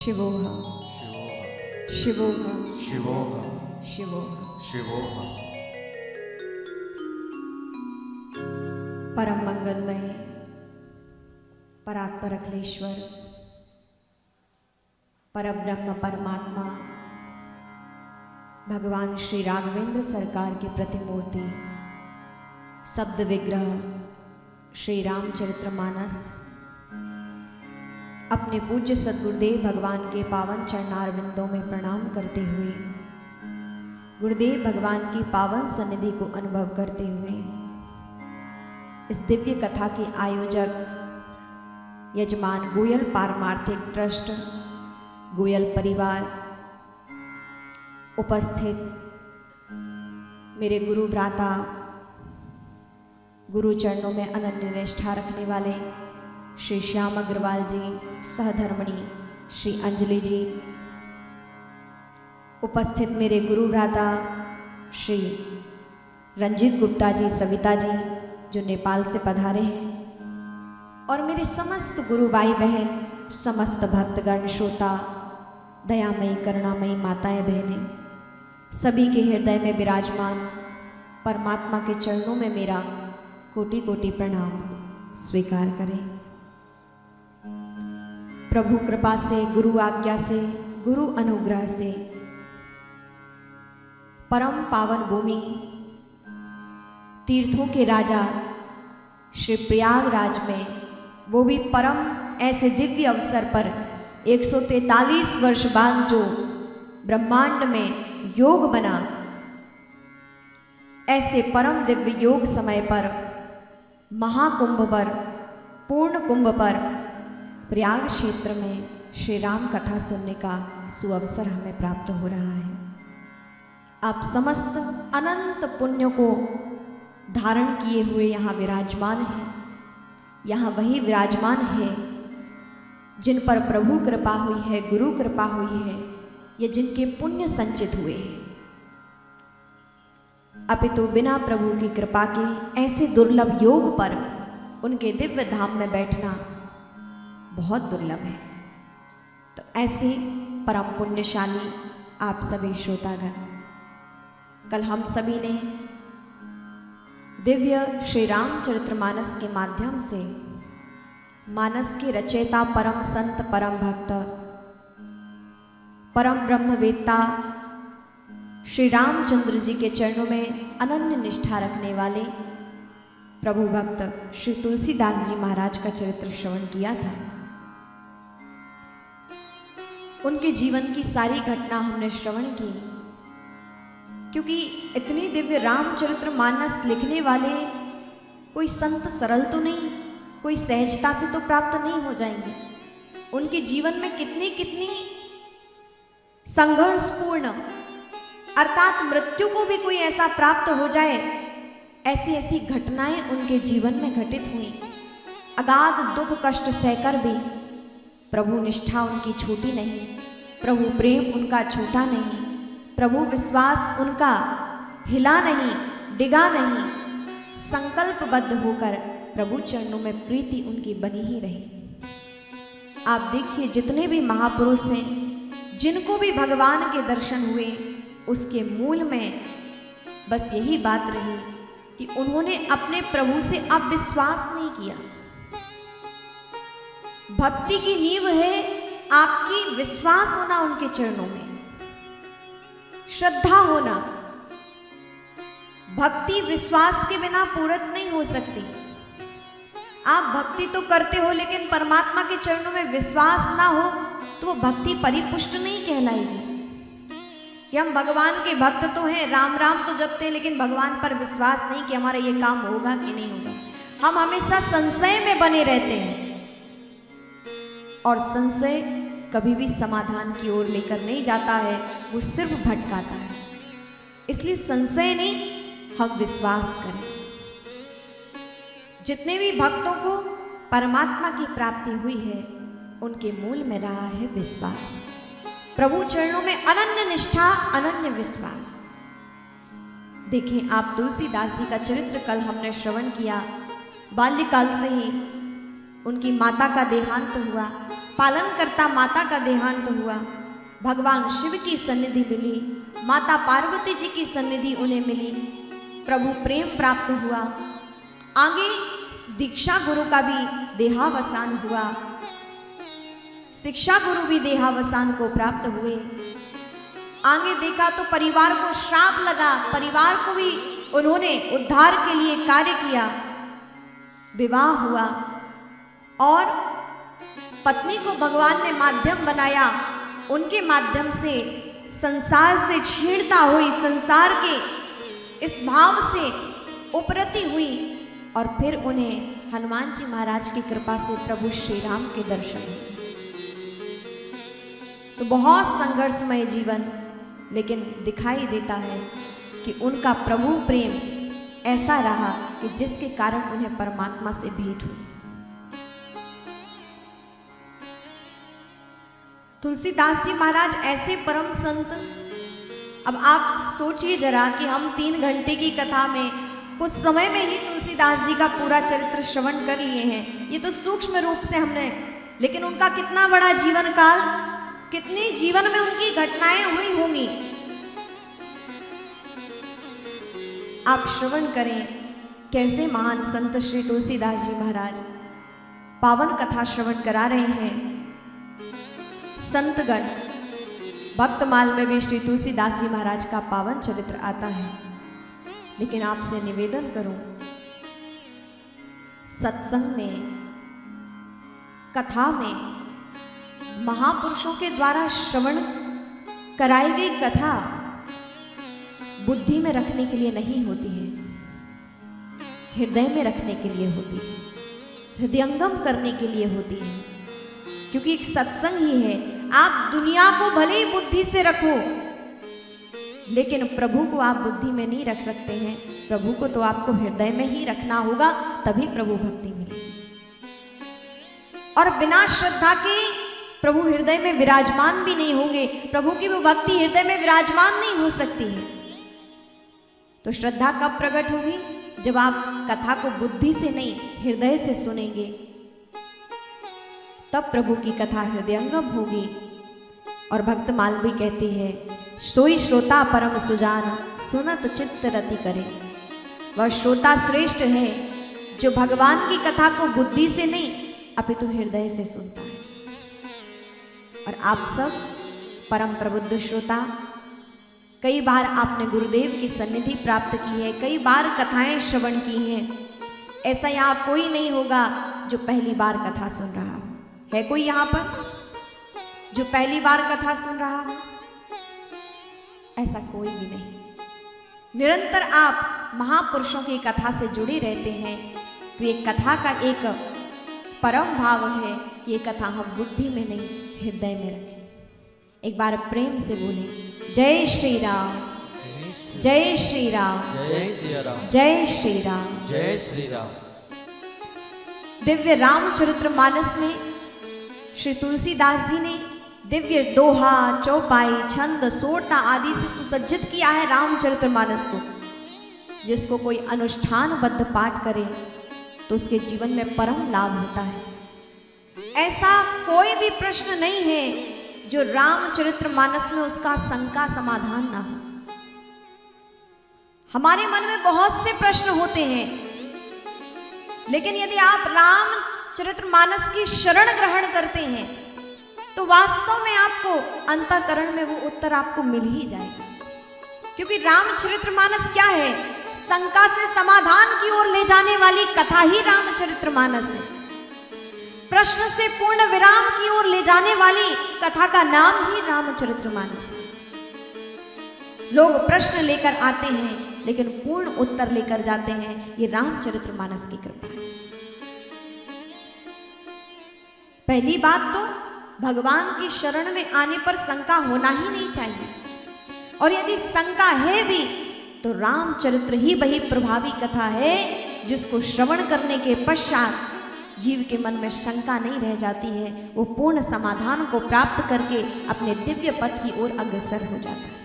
शिवोह शिवोह शिवोह शिवोह शिवोह। परम मंगलमय परात्पर अखिलेश्वर परब्रह्म परमात्मा भगवान श्री राघवेंद्र सरकार की प्रतिमूर्ति शब्द विग्रह श्री रामचरितमानस अपने पूज्य सद्गुरुदेव भगवान के पावन चरणारविंदों में प्रणाम करते हुए गुरुदेव भगवान की पावन सन्निधि को अनुभव करते हुए इस दिव्य कथा के आयोजक यजमान गोयल पारमार्थिक ट्रस्ट गोयल परिवार, उपस्थित मेरे गुरु भ्राता गुरु चरणों में अनन्य निष्ठा रखने वाले श्री श्याम अग्रवाल जी, सहधर्मणी श्री अंजलि जी, उपस्थित मेरे गुरु भ्राता श्री रंजीत गुप्ता जी, सविता जी जो नेपाल से पधारे हैं, और मेरे समस्त गुरु भाई बहन, समस्त भक्तगण, श्रोता, दयामयी करुणामयी माताएं बहनें, सभी के हृदय में विराजमान परमात्मा के चरणों में मेरा कोटि कोटि प्रणाम स्वीकार करें। प्रभु कृपा से, गुरु आज्ञा से, गुरु अनुग्रह से परम पावन भूमि तीर्थों के राजा श्री प्रयागराज में, वो भी परम ऐसे दिव्य अवसर पर 143 वर्ष बाद जो ब्रह्मांड में योग बना, ऐसे परम दिव्य योग समय पर, महाकुंभ पर, पूर्ण कुंभ पर प्रयाग क्षेत्र में श्री राम कथा सुनने का सुअवसर हमें प्राप्त हो रहा है। आप समस्त अनंत पुण्यों को धारण किए हुए यहाँ विराजमान हैं। यहाँ वही विराजमान है जिन पर प्रभु कृपा हुई है, गुरु कृपा हुई है, ये जिनके पुण्य संचित हुए हैं। अपितु बिना प्रभु की कृपा के ऐसे दुर्लभ योग पर उनके दिव्य धाम में बैठना बहुत दुर्लभ है। तो ऐसे परम पुण्यशाली आप सभी श्रोतागण, कल हम सभी ने दिव्य श्री रामचरितमानस के माध्यम से मानस के रचयिता, परम संत, परम भक्त, परम ब्रह्मवेत्ता श्री रामचंद्र जी के चरणों में अनन्य निष्ठा रखने वाले प्रभु भक्त श्री तुलसीदास जी महाराज का चरित्र श्रवण किया था। उनके जीवन की सारी घटना हमने श्रवण की, क्योंकि इतनी दिव्य रामचरितमानस लिखने वाले कोई संत सरल तो नहीं, कोई सहजता से तो प्राप्त नहीं हो जाएंगे। उनके जीवन में कितनी कितनी संघर्षपूर्ण, अर्थात मृत्यु को भी कोई ऐसा प्राप्त हो जाए, ऐसी ऐसी घटनाएं उनके जीवन में घटित हुई। अगाध दुख कष्ट सहकर भी प्रभु निष्ठा उनकी छूटी नहीं, प्रभु प्रेम उनका छूटा नहीं, प्रभु विश्वास उनका हिला नहीं, डिगा नहीं, संकल्पबद्ध होकर प्रभु चरणों में प्रीति उनकी बनी ही रही। आप देखिए, जितने भी महापुरुष हैं, जिनको भी भगवान के दर्शन हुए, उसके मूल में बस यही बात रही कि उन्होंने अपने प्रभु से अब विश्वास नहीं किया। भक्ति की नींव है आपकी विश्वास होना उनके चरणों में, श्रद्धा होना। भक्ति विश्वास के बिना पूर्ण नहीं हो सकती। आप भक्ति तो करते हो, लेकिन परमात्मा के चरणों में विश्वास ना हो तो वो भक्ति परिपुष्ट नहीं कहलाएगी। कि हम भगवान के भक्त तो हैं, राम राम तो जपते हैं, लेकिन भगवान पर विश्वास नहीं कि हमारा ये काम होगा कि नहीं होगा। हम हमेशा संशय में बने रहते हैं, और संशय कभी भी समाधान की ओर लेकर नहीं जाता है, वो सिर्फ भटकाता है। इसलिए संशय नहीं, हम विश्वास करें। जितने भी भक्तों को परमात्मा की प्राप्ति हुई है, उनके मूल में रहा है विश्वास। प्रभु चरणों में अनन्य निष्ठा, अनन्य विश्वास। देखें, आप तुलसीदास जी का चरित्र कल हमने श्रवण किया। बाल्यकाल से ही उनकी माता का देहांत हुआ, पालनकर्ता माता का देहांत हुआ। भगवान शिव की सन्निधि मिली, माता पार्वती जी की सन्निधि उन्हें मिली, प्रभु प्रेम प्राप्त हुआ। आगे दीक्षा गुरु का भी देहावसान हुआ, शिक्षा गुरु भी देहावसान को प्राप्त हुए। आगे देखा तो परिवार को श्राप लगा, परिवार को भी उन्होंने उद्धार के लिए कार्य किया। विवाह हुआ और पत्नी को भगवान ने माध्यम बनाया, उनके माध्यम से संसार से छीणता हुई, संसार के इस भाव से उपरती हुई और फिर उन्हें हनुमान जी महाराज की कृपा से प्रभु श्री राम के दर्शन हुए। तो बहुत संघर्षमय जीवन, लेकिन दिखाई देता है कि उनका प्रभु प्रेम ऐसा रहा कि जिसके कारण उन्हें परमात्मा से भेंट हुई। तुलसीदास जी महाराज ऐसे परम संत। अब आप सोचिए जरा कि हम 3 घंटे की कथा में कुछ समय में ही तुलसीदास जी का पूरा चरित्र श्रवण कर लिए हैं। ये तो सूक्ष्म रूप से हमने, लेकिन उनका कितना बड़ा जीवन काल, कितनी जीवन में उनकी घटनाएं हुई होंगी। आप श्रवण करें कैसे महान संत श्री तुलसीदास जी महाराज पावन कथा श्रवण करा रहे हैं। संतगण भक्तमाल में भी श्री तुलसीदास जी महाराज का पावन चरित्र आता है, लेकिन आपसे निवेदन करूं, सत्संग में, कथा में महापुरुषों के द्वारा श्रवण कराई गई कथा बुद्धि में रखने के लिए नहीं होती है, हृदय में रखने के लिए होती है, हृदयंगम करने के लिए होती है। क्योंकि एक सत्संग ही है। आप दुनिया को भले ही बुद्धि से रखो, लेकिन प्रभु को आप बुद्धि में नहीं रख सकते हैं। प्रभु को तो आपको हृदय में ही रखना होगा, तभी प्रभु भक्ति मिलेगी। और बिना श्रद्धा के प्रभु हृदय में विराजमान भी नहीं होंगे, प्रभु की वो भक्ति हृदय में विराजमान नहीं हो सकती है। तो श्रद्धा कब प्रकट होगी? जब आप कथा को बुद्धि से नहीं, हृदय से सुनेंगे, तब प्रभु की कथा हृदयंगम होगी। और भक्त मालवी कहती है, सोई श्रोता परम सुजान, सुनत चित्त रति करे। वह श्रोता श्रेष्ठ है जो भगवान की कथा को बुद्धि से नहीं अपितु हृदय से सुनता है। और आप सब परम प्रबुद्ध श्रोता, कई बार आपने गुरुदेव की सन्निधि प्राप्त की है, कई बार कथाएं श्रवण की हैं। ऐसा यहाँ कोई नहीं होगा जो पहली बार कथा सुन रहा हो। है कोई यहाँ पर जो पहली बार कथा सुन रहा हो? ऐसा कोई भी नहीं। निरंतर आप महापुरुषों की कथा से जुड़े रहते हैं, तो ये कथा का एक परम भाव है। ये कथा हम बुद्धि में नहीं, हृदय में रखें। एक बार प्रेम से बोले, जय श्री राम, जय श्री राम, जय श्री राम, जय श्री राम, जय श्री राम। दिव्य रामचरित्र मानस में श्री तुलसीदास जी ने दिव्य दोहा, चौपाई, छंद, सोटा आदि से सुसज्जित किया है रामचरित्र मानस को। जिसको कोई अनुष्ठानबद्ध पाठ करे तो उसके जीवन में परम लाभ होता है। ऐसा कोई भी प्रश्न नहीं है जो रामचरित्र मानस में उसका शंका समाधान ना हो। हमारे मन में बहुत से प्रश्न होते हैं, लेकिन यदि आप रामचरित्र मानस की शरण ग्रहण करते हैं तो वास्तव में आपको अंतःकरण में वो उत्तर आपको मिल ही जाएगा। क्योंकि रामचरित्र मानस क्या है? शंका से समाधान की ओर ले जाने वाली कथा ही रामचरित्र मानस है। प्रश्न से पूर्ण विराम की ओर ले जाने वाली कथा का नाम ही रामचरित्र मानस है। लोग प्रश्न लेकर आते हैं लेकिन पूर्ण उत्तर लेकर जाते हैं। ये रामचरित्र मानस की कृपा है। पहली बात तो भगवान की शरण में आने पर शंका होना ही नहीं चाहिए, और यदि शंका है भी तो रामचरित्र ही वही प्रभावी कथा है जिसको श्रवण करने के पश्चात जीव के मन में शंका नहीं रह जाती है। वो पूर्ण समाधान को प्राप्त करके अपने दिव्य पथ की ओर अग्रसर हो जाता है।